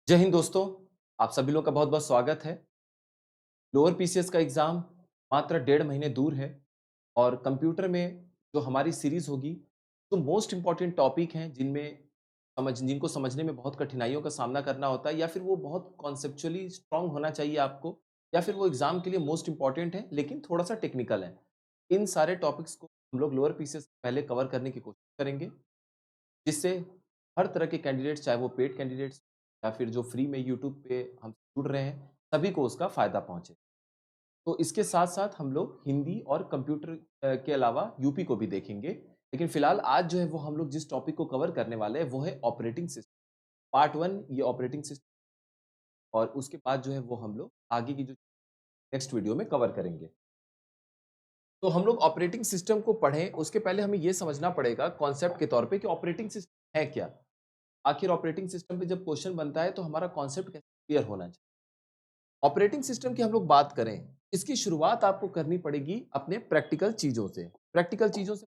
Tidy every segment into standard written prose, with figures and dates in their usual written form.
जय हिंद दोस्तों, आप सभी लोगों का बहुत-बहुत स्वागत है। लोअर पीसीएस का एग्ज़ाम मात्र 1.5 महीने दूर है और कंप्यूटर में जो हमारी सीरीज़ होगी, जो मोस्ट इम्पोर्टेंट टॉपिक हैं जिनको समझने में बहुत कठिनाइयों का सामना करना होता है या फिर वो बहुत कॉन्सेप्चुअली स्ट्रॉन्ग होना चाहिए आपको या फिर वो एग्ज़ाम के लिए मोस्ट इम्पोर्टेंट है, लेकिन थोड़ा-सा टेक्निकल है। इन सारे टॉपिक्स को हम लोग लोअर पीसीएस पहले कवर करने की कोशिश करेंगे। जिससे हर तरह के कैंडिडेट्स चाहे वो पेड कैंडिडेट्स या फिर जो फ्री में यूट्यूब पे हम जुड़ रहे हैं, सभी को उसका फ़ायदा पहुँचे। तो इसके साथ-साथ हम लोग हिंदी और कंप्यूटर के अलावा यूपी को भी देखेंगे। लेकिन फ़िलहाल आज जो है वो हम लोग जिस टॉपिक को कवर करने वाले हैं वो है ऑपरेटिंग सिस्टम। पार्ट 1 ये ऑपरेटिंग सिस्टम और उसके बाद जो है वो हम लोग आगे की जो नेक्स्ट वीडियो में कवर करेंगे। तो हम लोग ऑपरेटिंग सिस्टम को पढ़ें उसके पहले हमें ये समझना पड़ेगा कॉन्सेप्ट के तौर पे कि ऑपरेटिंग सिस्टम है क्या? आखिर ऑपरेटिंग सिस्टम पे जब क्वेश्चन बनता है तो हमारा कॉन्सेप्ट कैसे क्लियर होना चाहिए। ऑपरेटिंग सिस्टम की हम लोग बात करें, इसकी शुरुआत आपको करनी पड़ेगी अपने प्रैक्टिकल चीज़ों से। प्रैक्टिकल चीज़ों से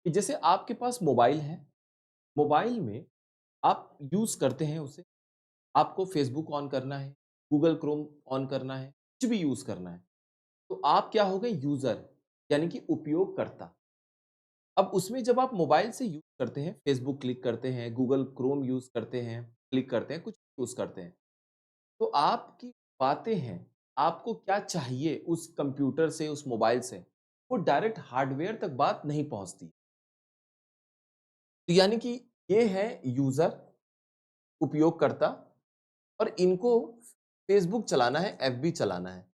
कि जैसे आपके पास मोबाइल है, मोबाइल में आप यूज़ करते हैं उसे, आपको फेसबुक ऑन करना है, गूगल क्रोम ऑन करना है, कुछ भी यूज़ करना है। तो आप क्या हो गए यूज़र यानी कि उपयोगकर्ता। अब उसमें जब आप मोबाइल से यूज़ करते हैं, फेसबुक क्लिक करते हैं, गूगल क्रोम यूज़ करते हैं, क्लिक करते हैं, कुछ यूज़ करते हैं। तो आपकी बातें हैं, आपको क्या चाहिए उस कंप्यूटर से, उस मोबाइल से, वो डायरेक्ट हार्डवेयर तक बात नहीं पहुँचती। तो यानी कि ये है यूज़र, उपयोगकर्ता और इनको फेसबुक चलाना है, एफबी चलाना है।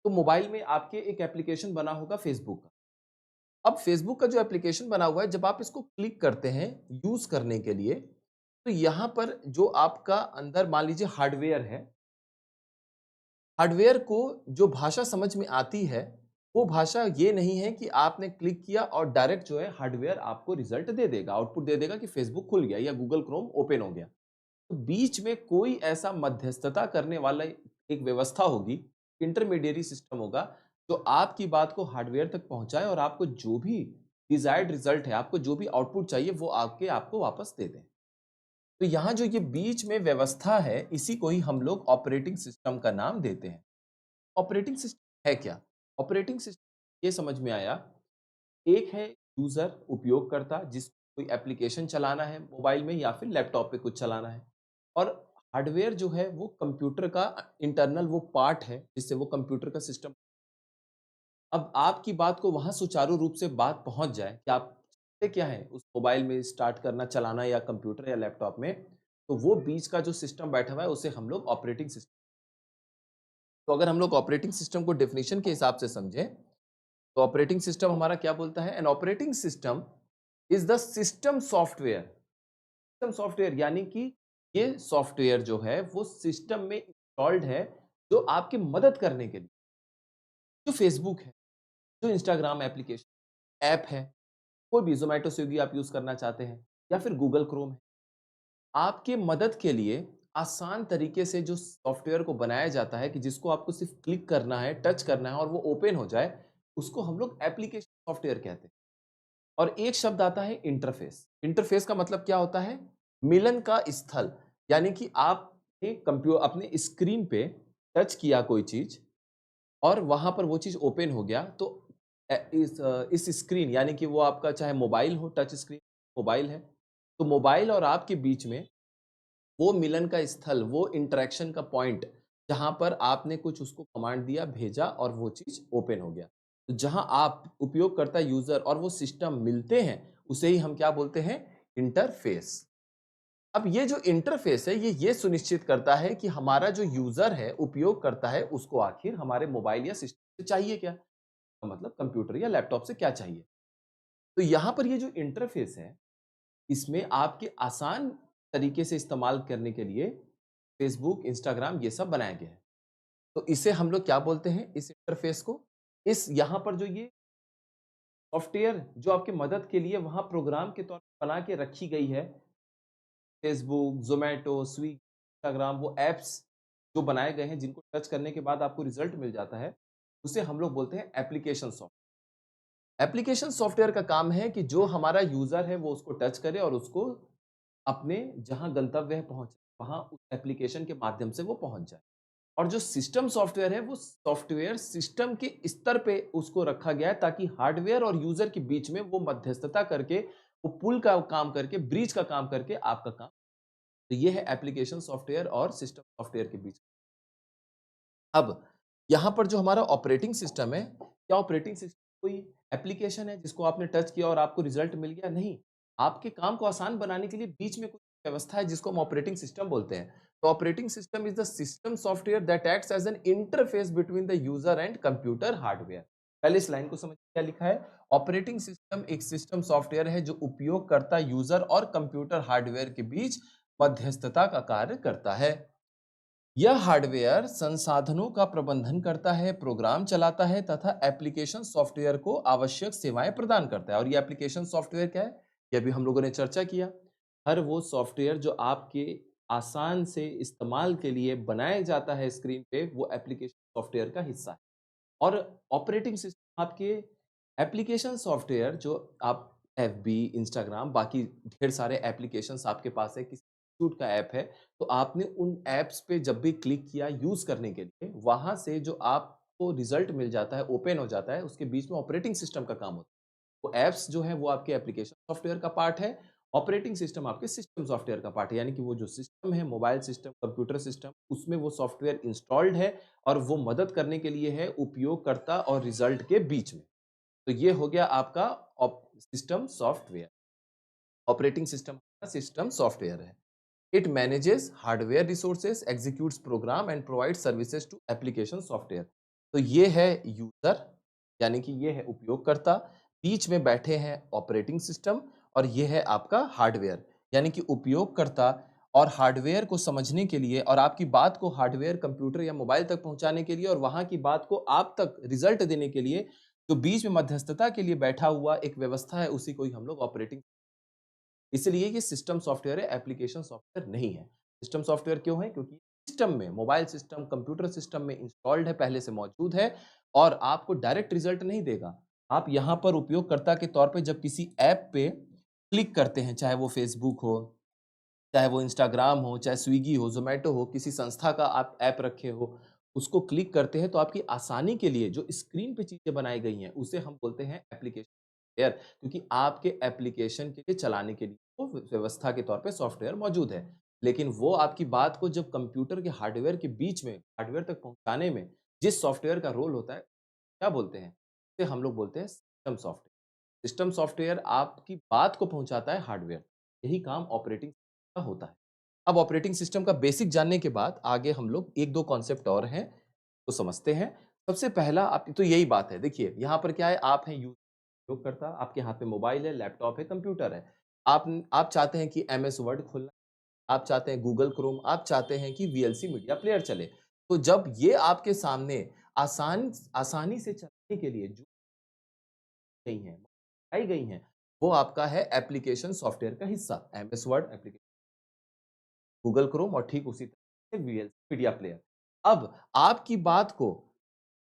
तो मोबाइल में आपके एक एप्लीकेशन बना होगा फेसबुक का। अब फेसबुक का जो एप्लीकेशन बना हुआ है, जब आप इसको क्लिक करते हैं यूज़ करने के लिए, तो यहाँ पर जो आपका अंदर मान लीजिए हार्डवेयर है, हार्डवेयर को जो भाषा समझ में आती है, वो भाषा ये नहीं है कि आपने क्लिक किया और डायरेक्ट जो है हार्डवेयर आपको रिज़ल्ट दे देगा, आउटपुट दे देगा कि फेसबुक खुल गया या गूगल क्रोम ओपन हो गया। तो बीच में कोई ऐसा मध्यस्थता करने वाला एक व्यवस्था होगी, इंटरमीडिएरी सिस्टम होगा, जो आपकी बात को हार्डवेयर तक पहुँचाए और आपको जो भी डिज़ायर्ड रिज़ल्ट है, आपको जो भी आउटपुट चाहिए, वो आके आपको वापस दे दें। तो यहाँ जो ये बीच में व्यवस्था है, इसी को ही हम लोग ऑपरेटिंग सिस्टम का नाम देते हैं। ऑपरेटिंग सिस्टम है क्या? ऑपरेटिंग सिस्टम ये समझ में आया, एक है यूज़र उपयोगकर्ता जिसको कोई एप्लीकेशन चलाना है मोबाइल में या फिर लैपटॉप पे कुछ चलाना है और हार्डवेयर जो है वो कंप्यूटर का इंटरनल वो पार्ट है जिससे वो कंप्यूटर का सिस्टम। अब आपकी बात को वहाँ सुचारू रूप से बात पहुँच जाए कि आप चाहते क्या है उस मोबाइल में स्टार्ट करना, चलाना या कंप्यूटर या लैपटॉप में, तो वो बीच का जो सिस्टम बैठा हुआ है उसे हम लोग ऑपरेटिंग सिस्टम। तो अगर हम लोग ऑपरेटिंग सिस्टम को डेफिनिशन के हिसाब से समझें, तो ऑपरेटिंग सिस्टम हमारा क्या बोलता है? An operating system is the system software. System software यानी कि ये सॉफ्टवेयर जो है वो सिस्टम में इंस्टॉल्ड है, जो आपकी मदद करने के लिए, जो फेसबुक है, जो इंस्टाग्राम एप्लीकेशन ऐप है, कोई भी ज़ोमैटो, स्विगी आप यूज़ करना चाहते हैं या फिर गूगल क्रोम है। आपके मदद के लिए आसान तरीके से जो सॉफ्टवेयर को बनाया जाता है कि जिसको आपको सिर्फ़ क्लिक करना है, टच करना है और वो ओपन हो जाए, उसको हम लोग एप्लीकेशन सॉफ्टवेयर कहते हैं। और एक शब्द आता है इंटरफ़ेस। इंटरफ़ेस का मतलब क्या होता है? मिलन का स्थल। यानी कि आपने अपने स्क्रीन पे टच किया कोई चीज़ और वहाँ पर वो चीज़ ओपन हो गया तो इस स्क्रीन यानी कि वो आपका चाहे मोबाइल हो, टच स्क्रीन मोबाइल है, तो मोबाइल और आपके बीच में वो मिलन का स्थल, वो इंटरैक्शन का पॉइंट, जहाँ पर आपने कुछ उसको कमांड दिया, भेजा और वो चीज़ ओपन हो गया। तो जहाँ आप उपयोगकर्ता यूज़र और वो सिस्टम मिलते हैं, उसे ही हम क्या बोलते हैं? इंटरफ़ेस। अब ये जो इंटरफ़ेस है, ये सुनिश्चित करता है कि हमारा जो यूज़र है, उपयोगकर्ता है, उसको आखिर हमारे मोबाइल या सिस्टम से चाहिए क्या? मतलब कंप्यूटर या लैपटॉप से क्या चाहिए? तो यहाँ पर ये जो इंटरफ़ेस है, इसमें आपके आसान तरीके से इस्तेमाल करने के लिए फ़ेसबुक, इंस्टाग्राम ये सब बनाया गया है। तो इसे हम लोग क्या बोलते हैं इस इंटरफ़ेस को? इस यहाँ पर जो ये सॉफ्टवेयर जो आपकी मदद के लिए वहाँ प्रोग्राम के तौर पे बना के रखी गई है, फ़ेसबुक, ज़ोमैटो, स्विगी, इंस्टाग्राम वो ऐप्स जो बनाए गए हैं जिनको टच करने के बाद आपको रिज़ल्ट मिल जाता है, उसे हम लोग बोलते हैं एप्लीकेशन एप्लीकेशन सॉफ्टवेयर का काम है कि जो हमारा यूज़र है वो उसको टच करे और उसको अपने जहाँ गंतव्य है पहुँचे। वहाँ उस एप्लीकेशन के माध्यम से वो पहुँच जाए। और जो सिस्टम सॉफ्टवेयर है, वो सॉफ्टवेयर सिस्टम के स्तर पे उसको रखा गया है ताकि हार्डवेयर और यूज़र के बीच में वो मध्यस्थता करके, वो पुल का काम करके, ब्रिज का काम करके आपका काम। तो ये है एप्लीकेशन सॉफ्टवेयर और सिस्टम सॉफ्टवेयर के बीच। अब यहाँ पर जो हमारा ऑपरेटिंग सिस्टम है, क्या ऑपरेटिंग सिस्टम कोई एप्लीकेशन है जिसको आपने टच किया और आपको रिजल्ट मिल गया? नहीं। आपके काम को आसान बनाने के लिए बीच में कुछ व्यवस्था है जिसको हम ऑपरेटिंग सिस्टम बोलते हैं। तो operating system is the system software that acts as an interface between the user and computer hardware. पहले इस लाइन को समझिए क्या लिखा है? ऑपरेटिंग सिस्टम एक सिस्टम सॉफ्टवेयर है जो उपयोगकर्ता, यूज़र और कंप्यूटर हार्डवेयर के बीच मध्यस्थता का कार्य करता है। यह हार्डवेयर संसाधनों का प्रबंधन करता है, प्रोग्राम चलाता है तथा एप्लीकेशन सॉफ्टवेयर को आवश्यक सेवाएं प्रदान करता है। और ये एप्लीकेशन सॉफ्टवेयर क्या है? ये भी हम लोगों ने चर्चा किया। हर वो सॉफ्टवेयर जो आपके आसान से इस्तेमाल के लिए बनाया जाता है स्क्रीन पे, वो एप्लीकेशन सॉफ्टवेयर का हिस्सा है। और ऑपरेटिंग सिस्टम आपके एप्लीकेशन सॉफ्टवेयर जो आप एफबी, इंस्टाग्राम, बाकी ढेर सारे एप्लीकेशंस आपके पास है, किसी इंस्टीट्यूट का ऐप है, तो आपने उन ऐप्स पे जब भी क्लिक किया यूज़ करने के लिए, वहाँ से जो आपको रिज़ल्ट मिल जाता है, ओपन हो जाता है, उसके बीच में ऑपरेटिंग सिस्टम का काम होता है। तो ऐप्स जो हैं वो आपके एप्लीकेशन सॉफ्टवेयर का पार्ट है, ऑपरेटिंग सिस्टम आपके सिस्टम सॉफ्टवेयर का पार्ट है, यानी कि वो जो सिस्टम है, मोबाइल सिस्टम, कंप्यूटर सिस्टम, उसमें वो सॉफ्टवेयर इंस्टॉल्ड है और वो मदद करने के लिए है उपयोगकर्ता और रिज़ल्ट के बीच में। तो ये हो गया आपका सिस्टम सॉफ्टवेयर। ऑपरेटिंग सिस्टम का सिस्टम सॉफ्टवेयर है। It manages hardware resources, executes program and provide services to application software. तो ये है यूजर, यानी कि ये है उपयोगकर्ता, बीच में बैठे हैं ऑपरेटिंग सिस्टम, और ये है आपका हार्डवेयर, यानी कि उपयोगकर्ता और हार्डवेयर को समझने के लिए और आपकी बात को हार्डवेयर, कंप्यूटर या मोबाइल तक पहुंचाने के लिए और वहां की बात को आप तक रिजल्ट देने के लिए जो बीच में मध्यस्थता के लिए बैठा हुआ एक व्यवस्था है, उसी को ही हम लोग ऑपरेटिंग। इसलिए ये सिस्टम सॉफ्टवेयर है, एप्लीकेशन सॉफ्टवेयर नहीं है। सिस्टम सॉफ्टवेयर क्यों है? क्योंकि सिस्टम में, मोबाइल सिस्टम, कंप्यूटर सिस्टम में इंस्टॉल्ड है, पहले से मौजूद है और आपको डायरेक्ट रिजल्ट नहीं देगा। आप यहाँ पर उपयोगकर्ता के तौर पे जब किसी ऐप पे क्लिक करते हैं, चाहे वो फ़ेसबुक हो, चाहे वो इंस्टाग्राम हो, चाहे स्विगी हो, ज़ोमैटो हो, किसी संस्था का आप ऐप रखे हो, उसको क्लिक करते हैं तो आपकी आसानी के लिए जो स्क्रीन पे चीज़ें बनाई गई हैं, उसे हम बोलते हैं एप्लीकेशन सॉफ्टवेयर, क्योंकि आपके एप्लीकेशन के लिए चलाने के लिए वो व्यवस्था के तौर पे सॉफ्टवेयर मौजूद है। लेकिन वो आपकी बात को जब कंप्यूटर के हार्डवेयर के बीच में, हार्डवेयर तक पहुँचाने में जिस सॉफ्टवेयर का रोल होता है, क्या बोलते हैं? उसे हम लोग बोलते हैं सिस्टम सॉफ्टवेयर। सिस्टम सॉफ्टवेयर आपकी बात को पहुँचाता है हार्डवेयर। यही काम ऑपरेटिंग का होता है। अब ऑपरेटिंग सिस्टम का बेसिक जानने के बाद आगे हम लोग 1-2 कॉन्सेप्ट और हैं, तो समझते हैं। सबसे पहला आप तो यही बात है, देखिए यहाँ पर क्या है, आप हैं उपयोगकर्ता, आपके हाथ में मोबाइल है, लैपटॉप है, कंप्यूटर है। आप चाहते हैं कि एमएस वर्ड खोलना, आप चाहते हैं गूगल क्रोम, आप चाहते हैं कि वीएलसी मीडिया प्लेयर चले। तो जब ये आपके सामने आसानी से चलाने के लिए जो गई हैं, आई गई हैं, वो आपका है एप्लीकेशन सॉफ्टवेयर का हिस्सा, MS word application, Google Chrome और ठीक उसी तरह से वीएलसी मीडिया प्लेयर। अब आपकी बात को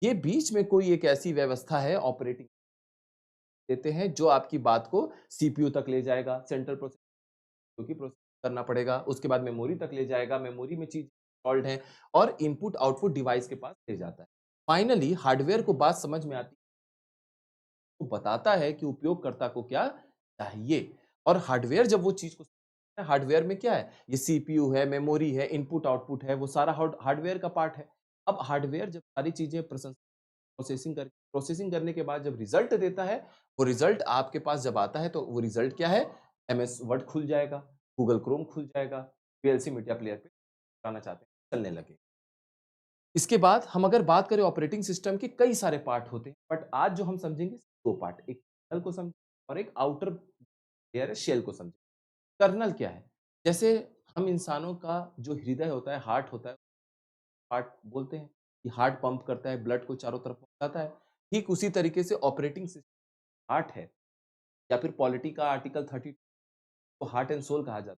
ये बीच में कोई एक ऐसी व्यवस्था है ऑपरेटिंग देते हैं जो आपकी बात को सीपीयू तक ले जाएगा, सेंट्रल प्रोसेसर जो कि प्रोसेस करना पड़ेगा, उसके बाद मेमोरी तक ले जाएगा, मेमोरी में चीज़ इंस्टॉल्ड है और इनपुट आउटपुट डिवाइस के पास ले जाता है। फाइनली हार्डवेयर को बात समझ में आती है, तो बताता है कि उपयोगकर्ता को क्या चाहिए। और हार्डवेयर जब वो चीज़ को समझता है, हार्डवेयर में क्या है? ये सीपीयू है, मेमोरी है, इनपुट आउटपुट है, वो सारा हार्डवेयर का पार्ट है। अब हार्डवेयर जब सारी चीज़ें प्रोसेसिंग करने के बाद जब रिज़ल्ट देता है, वो रिज़ल्ट आपके पास जब आता है तो वो रिज़ल्ट क्या है? एमएस वर्ड खुल जाएगा, गूगल क्रोम खुल जाएगा, वीएलसी मीडिया प्लेयर पे चलाना चाहते हैं, चलने लगे। इसके बाद हम अगर बात करें, ऑपरेटिंग सिस्टम के कई सारे पार्ट होते हैं, बट आज जो हम समझेंगे 2 पार्ट, एक कर्नेल को समझेंगे और एक आउटर लेयर है शेल को समझेंगे। कर्नेल क्या है? जैसे हम इंसानों का जो हृदय होता है, हार्ट होता है, हार्ट बोलते हैं कि हार्ट पंप करता है, ब्लड को चारों तरफ पहुँचाता है। ठीक उसी तरीके से ऑपरेटिंग सिस्टम हार्ट है, या फिर पॉलिटी का आर्टिकल 30 को हार्ट एंड सोल कहा जाता है।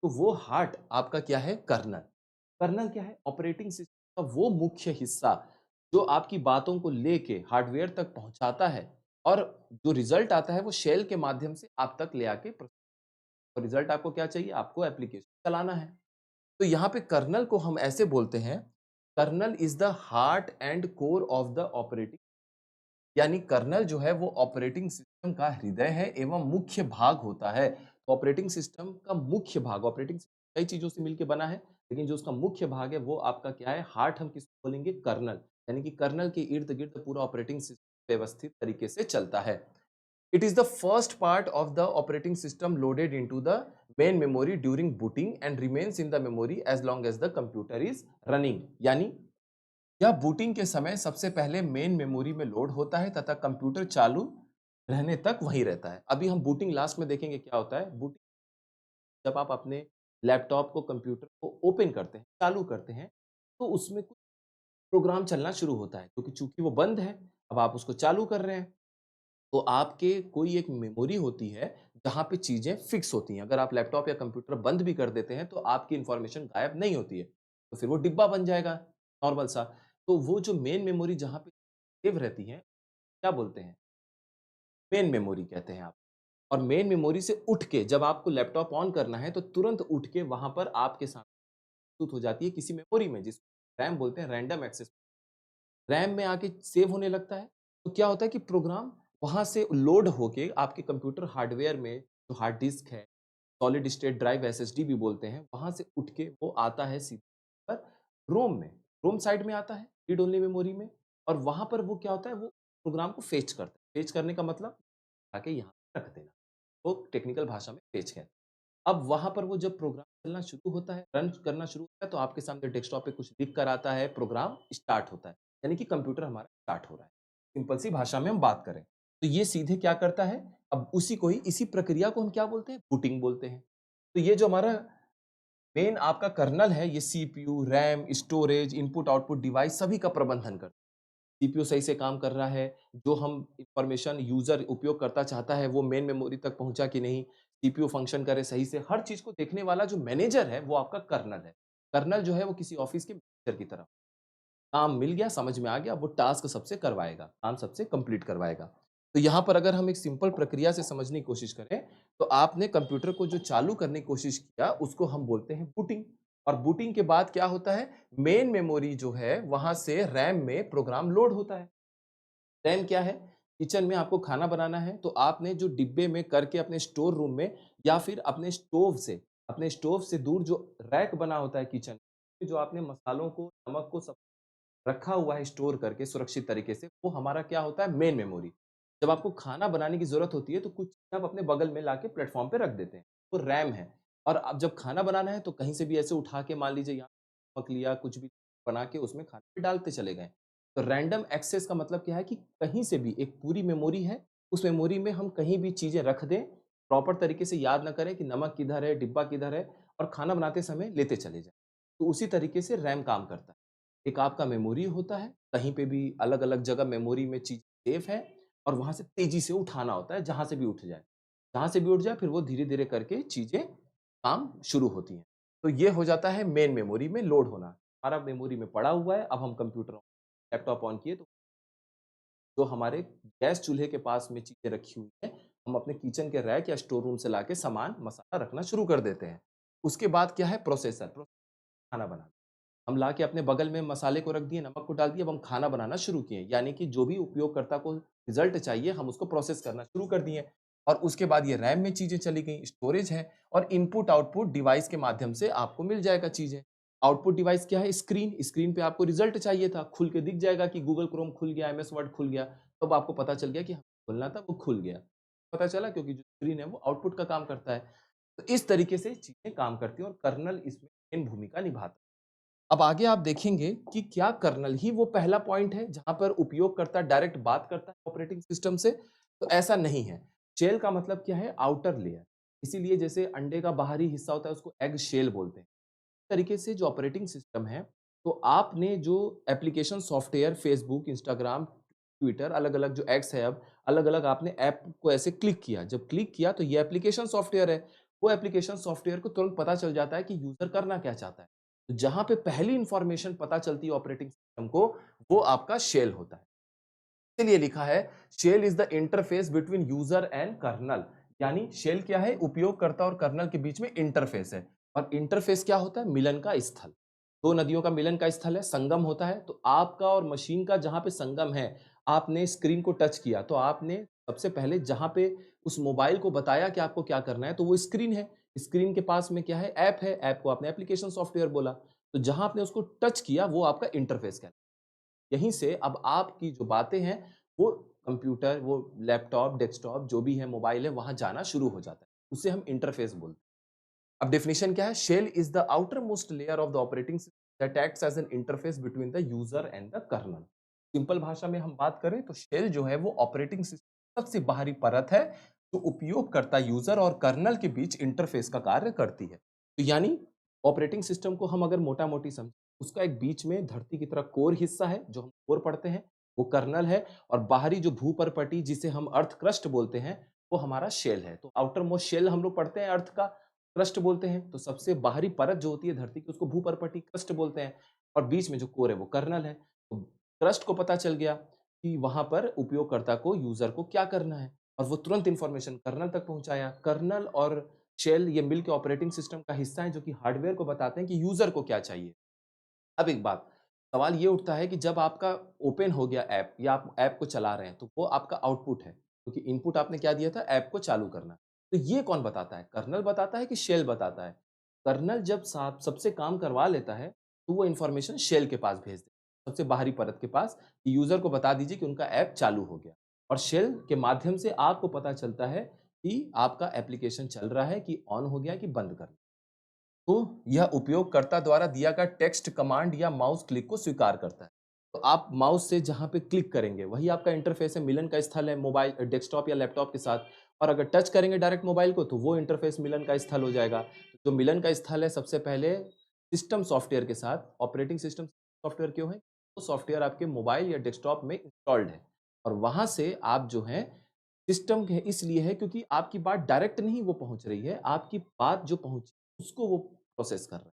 तो वो हार्ट आपका क्या है? कर्नेल। कर्नेल क्या है? ऑपरेटिंग सिस्टम का वो मुख्य हिस्सा जो आपकी बातों को लेके हार्डवेयर तक पहुँचाता है और जो रिज़ल्ट आता है वो शेल के माध्यम से आप तक ले आके और रिज़ल्ट आपको क्या चाहिए? आपको एप्लीकेशन चलाना है। तो यहाँ पे कर्नल को हम ऐसे बोलते हैं, kernel is the heart and core of the operating, यानी कर्नल जो है वो ऑपरेटिंग सिस्टम का हृदय है एवं मुख्य भाग होता है। तो ऑपरेटिंग सिस्टम का मुख्य भाग, ऑपरेटिंग सिस्टम कई चीज़ों से मिलके बना है, लेकिन जो उसका मुख्य भाग है वो आपका क्या है? हार्ट हम किसको बोलेंगे? कर्नल। यानी कि कर्नल के इर्द-गिर्द पूरा ऑपरेटिंग सिस्टम व्यवस्थित तरीके से चलता है। It is the first part of the operating system loaded into the main memory during booting and remains in the memory as long as the computer is running। यानी यह बूटिंग के समय सबसे पहले मेन मेमोरी में load होता है तथा कंप्यूटर चालू रहने तक वहीं रहता है। अभी हम बूटिंग लास्ट में देखेंगे क्या होता है। बूटिंग जब आप अपने लैपटॉप को, कंप्यूटर को ओपन करते हैं, चालू करते हैं, तो उसमें कुछ प्रोग्राम चलना शुरू होता है, क्योंकि चूंकि वो बंद है, अब आप उसको चालू कर रहे हैं। तो आपके कोई एक मेमोरी होती है जहाँ पे चीज़ें फिक्स होती हैं। अगर आप लैपटॉप या कंप्यूटर बंद भी कर देते हैं तो आपकी इन्फॉर्मेशन गायब नहीं होती है। तो फिर वो डिब्बा बन जाएगा नॉर्मल सा। तो वो जो मेन मेमोरी जहाँ पे सेव रहती है, क्या बोलते हैं? मेन मेमोरी कहते हैं आप। और मेन मेमोरी से उठ के जब आपको लैपटॉप ऑन करना है तो तुरंत उठ के वहाँ पर आपके सामने प्रस्तुत हो जाती है किसी मेमोरी में, जिसको रैम बोलते हैं, रैंडम एक्सेस। रैम में आके सेव होने लगता है। तो क्या होता है कि प्रोग्राम वहाँ से लोड होके आपके कंप्यूटर हार्डवेयर में जो हार्ड डिस्क है, सॉलिड स्टेट ड्राइव एसएसडी भी बोलते हैं, वहाँ से उठ के वो आता है सीधे पर रोम में। रोम साइड में आता है, रीड ओनली मेमोरी में, और वहाँ पर वो क्या होता है, वो प्रोग्राम को फेच करता है। फेच करने का मतलब आके यहाँ रख देना। वो टेक्निकल भाषा में फेच कहते हैं। अब वहाँ पर वो जब प्रोग्राम चलना शुरू होता है, रन करना शुरू होता है, तो आपके सामने डेस्कटॉप पे कुछ लिख कर आता है, प्रोग्राम स्टार्ट होता है। यानी कि कंप्यूटर हमारा स्टार्ट हो रहा है। सिंपल सी भाषा में हम बात करें, तो ये सीधे क्या करता है, अब उसी को ही, इसी प्रक्रिया को हम क्या बोलते हैं? बूटिंग बोलते हैं। तो ये जो हमारा मेन आपका कर्नेल है, ये CPU, RAM, storage, input-output device सभी का प्रबंधन करता है। सीपीयू सही से काम कर रहा है, जो हम इन्फॉर्मेशन यूज़र उपयोगकर्ता चाहता है वो मेन मेमोरी तक पहुँचा कि नहीं, सीपीयू फंक्शन करे सही से, हर चीज़ को देखने वाला जो मैनेजर है वो आपका कर्नेल है। कर्नेल जो है वो किसी ऑफ़िस के मैनेजर की तरह, काम मिल गया, समझ में आ गया, वो टास्क सबसे करवाएगा, काम सबसे कंप्लीट करवाएगा। तो यहाँ पर अगर हम एक सिंपल प्रक्रिया से समझने की कोशिश करें, तो आपने कंप्यूटर को जो चालू करने की कोशिश किया, उसको हम बोलते हैं बूटिंग। और बूटिंग के बाद क्या होता है, मेन मेमोरी जो है, वहाँ से रैम में प्रोग्राम लोड होता है। रैम क्या है? किचन में आपको खाना बनाना है, तो आपने जो डिब्बे में करके अपने स्टोर रूम में या फिर अपने स्टोव से दूर जो रैक बना होता है किचन, जो आपने मसालों को, नमक को सब रखा हुआ है स्टोर करके सुरक्षित तरीके से, वो हमारा क्या होता है? Main memory. जब आपको खाना बनाने की ज़रूरत होती है, तो कुछ चीज़ें आप अपने बगल में लाके प्लेटफ़ॉर्म पे रख देते हैं, वो रैम है। और अब जब खाना बनाना है, तो कहीं से भी ऐसे उठा के मान लीजिए यहाँ नमक लिया, कुछ भी बना के उसमें खाने में डालते चले गए। तो रैंडम एक्सेस का मतलब क्या है कि कहीं से भी एक पूरी मेमोरी है, उस मेमोरी में हम कहीं भी चीज़ें रख दें, प्रॉपर तरीके से याद ना करें कि नमक किधर है, डिब्बा किधर है, और खाना बनाते समय लेते चले जाएँ। तो उसी तरीके से रैम काम करता है। एक आपका मेमोरी होता है, कहीं पे भी अलग-अलग जगह मेमोरी में चीज़ सेफ है, और वहाँ से तेज़ी से उठाना होता है, जहाँ से भी उठ जाए। जहाँ से भी उठ जाए, फिर वो धीरे-धीरे करके चीज़ें काम शुरू होती हैं। तो ये हो जाता है मेन मेमोरी में लोड होना। हमारा मेमोरी में पड़ा हुआ है, अब हम कंप्यूटर लैपटॉप ऑन किए, तो जो हमारे गैस चूल्हे के पास में चीज़ें रखी हुई हैं, हम अपने किचन के रैक या स्टोर रूम से लाके सामान, मसाला रखना शुरू कर देते हैं। उसके बाद क्या है? प्रोसेसर, खाना बनाना। हम लाके अपने बगल में मसाले को रख दिए, नमक को डाल दिया, अब हम खाना बनाना शुरू किए। यानी कि जो भी उपयोगकर्ता को रिज़ल्ट चाहिए, हम उसको प्रोसेस करना शुरू कर दिए। और उसके बाद ये रैम में चीज़ें चली गईं, स्टोरेज है, और इनपुट-आउटपुट डिवाइस के माध्यम से आपको मिल जाएगा चीज़ें। आउटपुट डिवाइस क्या है? स्क्रीन। स्क्रीन पे आपको रिज़ल्ट चाहिए था, खुल के दिख जाएगा कि गूगल क्रोम खुल गया, एमएस वर्ड खुल गया। तब आपको पता चल गया कि खुलना था, वो खुल गया। पता चला, क्योंकि जो स्क्रीन है वो आउटपुट का काम करता है। तो इस तरीके से चीज़ें काम करती हैं और कर्नेल इसमें मेन भूमिका निभाता है। अब आगे आप देखेंगे कि क्या कर्नेल ही वो पहला पॉइंट है जहां पर उपयोगकर्ता डायरेक्ट बात करता है ऑपरेटिंग सिस्टम से? तो ऐसा नहीं है। शेल का मतलब क्या है? Outer layer. इसीलिए जैसे अंडे का बाहरी हिस्सा होता है उसको एग शेल बोलते हैं। इस तरीके से जो ऑपरेटिंग सिस्टम है, तो आपने जो application software, Facebook, Instagram, Twitter, अलग-अलग जो एक्स है, अब अलग-अलग आपने ऐप को ऐसे क्लिक किया। जब क्लिक किया तो ये एप्लीकेशन सॉफ्टवेयर है। वो एप्लीकेशन सॉफ्टवेयर को तुरंत पता चल जाता है कि यूज़र करना क्या चाहता है। तो जहाँ पे पहली इन्फॉर्मेशन पता चलती है ऑपरेटिंग सिस्टम को, वो आपका शेल होता है। इसीलिए लिखा है, shell is the interface between user and kernel. यानी शेल क्या है? उपयोगकर्ता और कर्नेल के बीच में इंटरफेस है। और इंटरफ़ेस क्या होता है? मिलन का स्थल। 2 नदियों का मिलन का स्थल है, संगम होता है, तो आपका और मशीन का जहाँ पे संगम है, आपने स्क्रीन को टच किया, तो आपने सबसे पहले जहाँ पे उस मोबाइल को बताया कि आपको क्या करना है, तो वो स्क्रीन है। स्क्रीन के पास में क्या है? ऐप है, ऐप को आपने एप्लीकेशन सॉफ्टवेयर बोला। तो जहाँ आपने उसको टच किया, वो आपका इंटरफ़ेस कहलाता है। यहीं से अब आपकी जो बातें हैं, वो कंप्यूटर, वो लैपटॉप, डेस्कटॉप जो भी है, मोबाइल है, वहाँ जाना शुरू हो जाता है। उसे हम इंटरफ़ेस बोलते हैं। अब डेफिनेशन क्या है? Shell is the outermost layer of the operating system that acts as an interface between the user and the kernel. Simple भाषा में हम बात करें तो शेल जो है वो ऑपरेटिंग सिस्टम सबसे बाहरी परत है जो उपयोगकर्ता यूजर और कर्नल के बीच इंटरफेस का कार्य करती है। तो यानी ऑपरेटिंग सिस्टम को हम अगर मोटा मोटी समझ, उसका एक बीच में धरती की तरह कोर हिस्सा है जो हम कोर पढ़ते हैं, वो कर्नल है। और बाहरी जो भूपरपटी जिसे हम अर्थ क्रस्ट बोलते हैं, वो हमारा शेल है। तो आउटर मोस्ट शेल हम लोग पढ़ते हैं अर्थ का, क्रस्ट बोलते हैं। तो सबसे बाहरी परत जो होती है धरती की, उसको भूपर्पटी क्रस्ट बोलते हैं। और बीच में जो कोर है वो कर्नल है। तो क्रस्ट को पता चल गया कि वहां पर उपयोगकर्ता को, यूजर को क्या करना है, और वो तुरंत इंफॉर्मेशन कर्नल तक पहुंचाया। कर्नल और शेल ये मिलकर ऑपरेटिंग सिस्टम का हिस्सा है जो कि हार्डवेयर को बताते हैं कि यूजर को क्या चाहिए। अब एक बात, सवाल ये उठता है कि जब आपका ओपन हो गया ऐप या आप ऐप को चला रहे हैं, तो वो आपका आउटपुट है, क्योंकि इनपुट आपने क्या दिया था? ऐप को चालू करना। तो ये कौन बताता है? कर्नल बताता है कि शेल बताता है? कर्नल जब साब सबसे काम करवा लेता है, तो वो इन्फॉर्मेशन शेल के पास भेज देता है, सबसे बाहरी परत के पास, कि यूज़र को बता दीजिए कि उनका ऐप चालू हो गया। और शेल के माध्यम से आपको पता चलता है कि आपका एप्लीकेशन चल रहा है, कि ऑन हो गया, कि बंद करना। तो यह उपयोगकर्ता द्वारा दिया गया टेक्स्ट कमांड या माउस क्लिक को स्वीकार करता है। तो आप माउस से जहाँ पे क्लिक करेंगे वही आपका इंटरफेस है, मिलन का स्थल है मोबाइल, डेस्कटॉप या लैपटॉप के साथ। और अगर टच करेंगे डायरेक्ट मोबाइल को, तो वो इंटरफेस मिलन का स्थल हो जाएगा। तो जो मिलन का स्थल है, सबसे पहले सिस्टम सॉफ्टवेयर के साथ, ऑपरेटिंग सिस्टम सॉफ्टवेयर क्यों है? वो सॉफ्टवेयर आपके मोबाइल या डेस्कटॉप में इंस्टॉल्ड है। और वहां से आप जो है, सिस्टम के इसलिए है क्योंकि आपकी बात डायरेक्ट नहीं वो पहुंच रही है, आपकी बात जो पहुंची उसको वो प्रोसेस कर रहा है।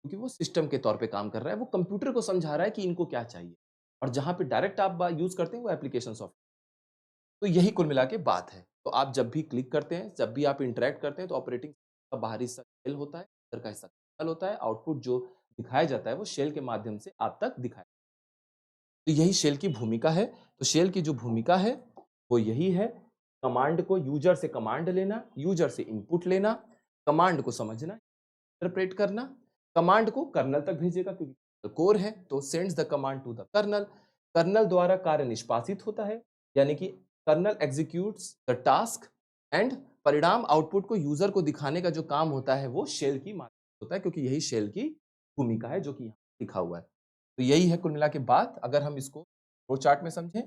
क्योंकि वो सिस्टम के तौर पे काम कर रहा है, वो कंप्यूटर को समझा रहा है कि इनको क्या चाहिए। और जहाँ पे डायरेक्ट आप यूज़ करते हैं वो एप्लीकेशन सॉफ्टवेयर। तो यही कुल मिला के बात है। तो आप जब भी क्लिक करते हैं, जब भी आप इंटरैक्ट करते हैं, तो ऑपरेटिंग का बाहरी हिस्सा शेल होता है, अंदर का हिस्सा कर्नल होता है, आउटपुट जो दिखाया जाता है वो शेल के माध्यम से आप तक दिखाया। तो यही शेल की भूमिका है। तो शेल की जो भूमिका है वो यही है, कमांड को, यूज़र से कमांड लेना, यूज़र से इनपुट लेना, कमांड को समझना, इंटरप्रेट करना, कमांड को कर्नल तक भेजेगा क्योंकि कोर है, तो sends the command to the kernel. Kernel द्वारा कार्य निष्पादित होता है, यानी कि kernel executes the task and परिणाम आउटपुट को यूजर को दिखाने का जो काम होता है वो शेल की माध्यम होता है, क्योंकि यही शेल की भूमिका है जो कि यहाँ लिखा हुआ है। तो यही है कुल मिला के बात। अगर हम इसको फ्लो चार्ट में समझें,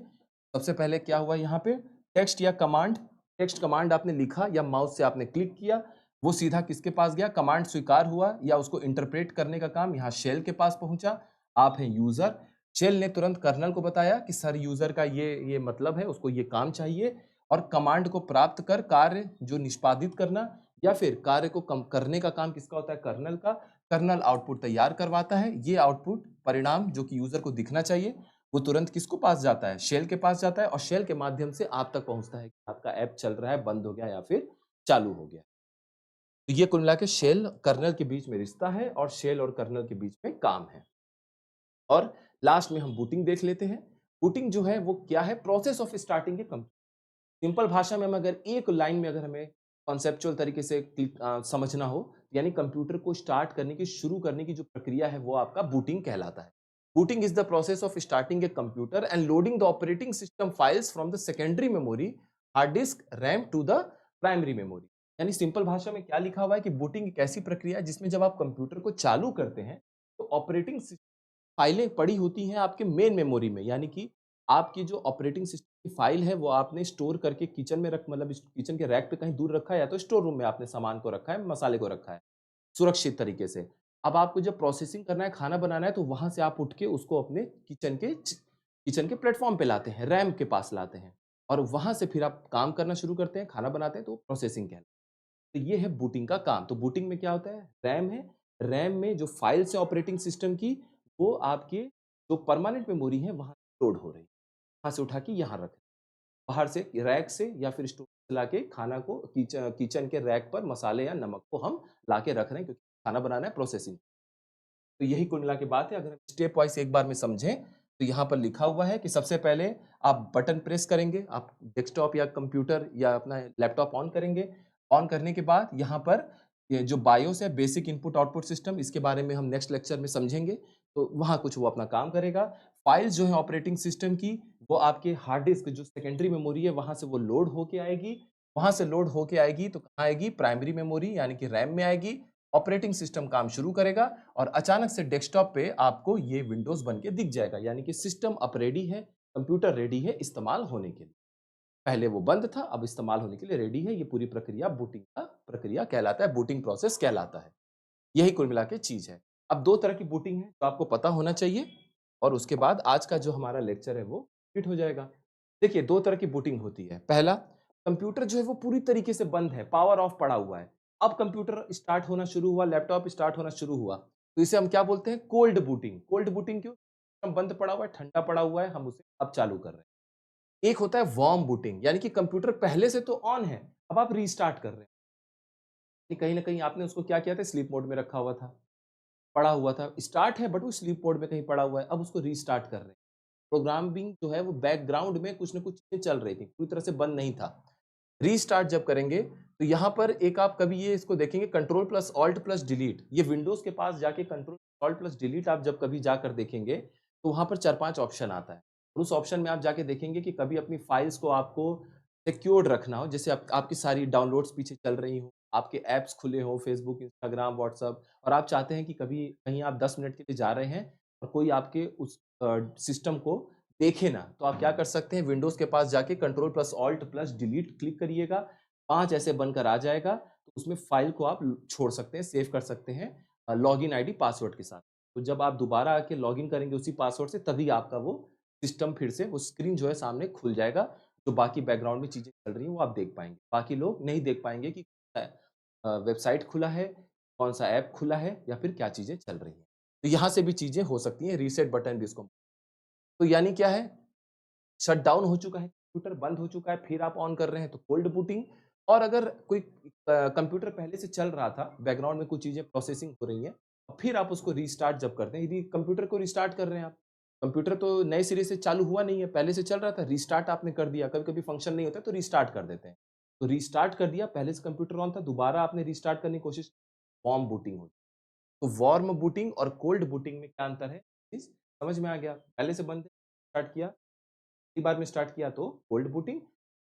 सबसे पहले क्या हुआ यहाँ पे? टेक्स्ट या कमांड, टेक्स्ट कमांड आपने लिखा या माउस से आपने क्लिक किया, वो सीधा किसके पास गया? कमांड स्वीकार हुआ या उसको इंटरप्रेट करने का काम यहाँ शेल के पास पहुंचा। आप हैं यूजर, शेल ने तुरंत कर्नल को बताया कि सर यूजर का ये मतलब है, उसको ये काम चाहिए। और कमांड को प्राप्त कर कार्य जो निष्पादित करना या फिर कार्य को कम करने का काम किसका होता है? कर्नल का। कर्नल आउटपुट तैयार करवाता है, ये आउटपुट परिणाम जो कि यूजर को दिखना चाहिए, वो तुरंत किसको पास जाता है? शेल के पास जाता है, और शेल के माध्यम से आप तक पहुंचता है कि आपका ऐप चल रहा है, बंद हो गया या फिर चालू हो गया। तो ये कुल मिला के शेल कर्नल के बीच में रिश्ता है और शेल और कर्नल के बीच में काम है। और लास्ट में हम बूटिंग देख लेते हैं। बूटिंग जो है वो क्या है? Process of starting a computer. Simple भाषा में हम अगर एक लाइन में अगर हमें कॉन्सेप्चुअल तरीके से समझना हो, यानी कंप्यूटर को स्टार्ट करने की, शुरू करने की जो प्रक्रिया है वो आपका बूटिंग कहलाता है। Booting is the process of starting a computer and loading the operating system files from the secondary memory, hard disk, RAM to the primary memory. यानी सिंपल भाषा में क्या लिखा हुआ है कि बूटिंग एक ऐसी प्रक्रिया है जिसमें जब आप कंप्यूटर को चालू करते हैं, तो ऑपरेटिंग फाइलें पड़ी होती हैं आपके मेन मेमोरी में, यानी कि आपकी जो ऑपरेटिंग सिस्टम की फाइल है वो आपने स्टोर करके किचन में रख, मतलब किचन के रैक पे कहीं दूर रखा है, या तो स्टोर रूम में आपने सामान को रखा है, मसाले को रखा है सुरक्षित तरीके से। अब आपको जब प्रोसेसिंग करना है, खाना बनाना है, तो वहां से आप उठ के उसको अपने किचन के प्लेटफॉर्म पे लाते हैं, रैम के पास लाते हैं, और वहां से फिर आप काम करना शुरू करते हैं, खाना बनाते हैं, तो प्रोसेसिंग कहलाता है। तो ये है बूटिंग का काम। तो बूटिंग में क्या होता है? रैम है, रैम में जो फाइल्स है ऑपरेटिंग सिस्टम की, वो आपके जो परमानेंट मेमोरी है वहां लोड हो रही है, वहां से उठा के यहाँ रख, बाहर से रैक से या फिर स्टोर से लाके खाना को किचन किचन के रैक पर मसाले या नमक को हम लाके रख रहे हैं, क्योंकि खाना बनाना है, प्रोसेसिंग। तो यही कुल मिला के बात है। अगर हम स्टेप वाइज़ एक बार में समझें, तो यहाँ पर लिखा हुआ है कि सबसे पहले आप बटन प्रेस करेंगे, आप डेस्कटॉप या कंप्यूटर या अपना लैपटॉप ऑन करेंगे। ऑन करने के बाद यहाँ पर ये जो बायोस है, बेसिक इनपुट आउटपुट सिस्टम, इसके बारे में हम नेक्स्ट लेक्चर में समझेंगे, तो वहाँ कुछ वो अपना काम करेगा। फाइल्स जो है ऑपरेटिंग सिस्टम की, वो आपके हार्ड डिस्क जो सेकेंडरी मेमोरी है, वहाँ से वो लोड होके आएगी। वहाँ से लोड होके आएगी तो कहाँ आएगी? प्राइमरी मेमोरी यानी कि रैम में आएगी। ऑपरेटिंग सिस्टम काम शुरू करेगा और अचानक से डेस्कटॉप पे आपको ये विंडोज़ बन के दिख जाएगा, यानी कि सिस्टम अब रेडी है, कंप्यूटर रेडी है इस्तेमाल होने के लिए। पहले वो बंद था, अब इस्तेमाल होने के लिए रेडी है। ये पूरी प्रक्रिया बूटिंग का प्रक्रिया कहलाता है, बूटिंग प्रोसेस कहलाता है। यही कुल मिला के चीज़ है। अब 2 तरह की बूटिंग है, जो आपको पता होना चाहिए और उसके बाद आज का जो हमारा लेक्चर है वो कंप्लीट हो जाएगा। देखिए 2 तरह की बूटिंग होती है। पहला, कंप्यूटर जो है वो पूरी तरीके से बंद है, पावर ऑफ पड़ा हुआ है। अब कंप्यूटर स्टार्ट होना शुरू हुआ, लैपटॉप स्टार्ट होना शुरू हुआ, तो इसे हम क्या बोलते हैं? Cold booting. कोल्ड बूटिंग क्यों? सिस्टम बंद पड़ा हुआ है, ठंडा पड़ा हुआ है, हम उसे अब चालू कर रहे हैं। एक होता है वार्म बूटिंग, यानी कि कंप्यूटर पहले से तो ऑन है, अब आप रीस्टार्ट कर रहे हैं। कि कहीं न कहीं आपने उसको क्या किया था? स्लीप मोड में रखा हुआ था, पड़ा हुआ था। स्टार्ट है बट वो स्लीप मोड में कहीं पड़ा हुआ है, अब उसको रीस्टार्ट कर रहे हैं। प्रोग्रामिंग जो है वो बैकग्राउंड में कुछ न कुछ चीज़ें चल रही थी, पूरी तरह से बंद नहीं था। रीस्टार्ट जब करेंगे, तो यहाँ पर एक आप कभी ये इसको देखेंगे control plus alt plus delete, ये विंडोज़ के पास जाके कंट्रोल ऑल्ट प्लस डिलीट आप जब कभी जाकर देखेंगे, तो वहाँ पर 4-5 ऑप्शन आता है। और उस ऑप्शन में आप जाके देखेंगे कि कभी अपनी फाइल्स को आपको सिक्योर्ड रखना हो, जैसे आप आपकी सारी डाउनलोड्स पीछे चल रही हों, आपके ऐप्स खुले हों, फेसबुक, इंस्टाग्राम, व्हाट्सएप, और आप चाहते हैं कि कभी कहीं आप 10 मिनट के लिए जा रहे हैं और कोई आपके उस सिस्टम को देखे ना, तो आप क्या कर सकते हैं? विंडोज़ के पास जाके control plus alt plus delete click करिएगा, 5 ऐसे बनकर आ जाएगा, तो उसमें फ़ाइल को आप छोड़ सकते हैं, सेव कर सकते हैं लॉगिन आईडी पासवर्ड के साथ। तो जब आप दोबारा आके लॉगिन करेंगे उसी पासवर्ड से, तभी आपका वो सिस्टम फिर से वो स्क्रीन जो है सामने खुल जाएगा, जो बाकी बैकग्राउंड में चीज़ें चल रही हैं वो आप देख पाएँगे। बाकी लोग नहीं देख पाएँगे कि वेबसाइट खुला है, कौन-सा ऐप खुला है या फिर क्या चीज़ें चल रही हैं। तो यहाँ से भी चीज़ें हो सकती हैं, रीसेट बटन भी इसको, तो यानी क्या है? शट डाउन हो चुका है, कंप्यूटर बंद हो चुका है, फिर आप ऑन कर रहे हैं तो कोल्ड बूटिंग। और अगर कोई कंप्यूटर पहले से चल रहा था, बैकग्राउंड में कुछ चीज़ें प्रोसेसिंग हो रही हैं, और फिर आप उसको रीस्टार्ट जब करते हैं, यदि कंप्यूटर को रिस्टार्ट कर रहे हैं आप, कंप्यूटर तो नए सिरे से चालू हुआ नहीं है, पहले से चल रहा था, रिस्टार्ट आपने कर दिया, कभी-कभी फंक्शन नहीं होता है तो रिस्टार्ट कर देते हैं। तो रिस्टार्ट कर दिया, पहले से कंप्यूटर ऑन था, दोबारा आपने रिस्टार्ट करने की कोशिश, वार्म बूटिंग होगी। तो वार्म बूटिंग और कोल्ड बूटिंग में क्या अंतर है? इस समझ में आ गया? पहले से बंद है, स्टार्ट किया, पहली बार में स्टार्ट किया तो कोल्ड बूटिंग,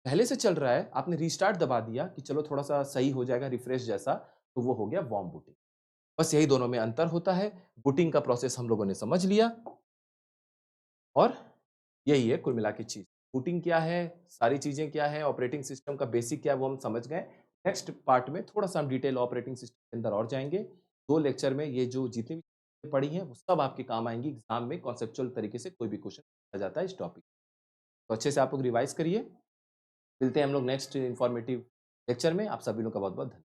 पहले से चल रहा है, आपने रीस्टार्ट दबा दिया कि चलो थोड़ा-सा सही हो जाएगा, रिफ्रेश जैसा, तो वो हो गया वार्म बूटिंग। बस यही दोनों में अंतर होता है। बूटिंग का प्रोसेस हम लोगों ने समझ लिया और यही है कुल मिला के चीज़। बूटिंग क्या है, सारी चीज़ें क्या है, ऑपरेटिंग सिस्टम का बेसिक क्या है वो हम समझ गए। नेक्स्ट पार्ट में थोड़ा-सा हम डिटेल ऑपरेटिंग सिस्टम के अंदर और जाएँगे। 2 लेक्चर में ये जो जितनी भी चीज़ें पढ़ी हैं, वो सब आपके काम आएँगी एग्ज़ाम में, कॉन्सेप्चुअल तरीके से कोई भी क्वेश्चन पूछा जाता है इस टॉपिक। तो अच्छे से आप लोग रिवाइज़ करिए। मिलते हैं हम लोग नेक्स्ट इन्फॉर्मेटिव लेक्चर में। आप सभी लोग का बहुत-बहुत धन्यवाद।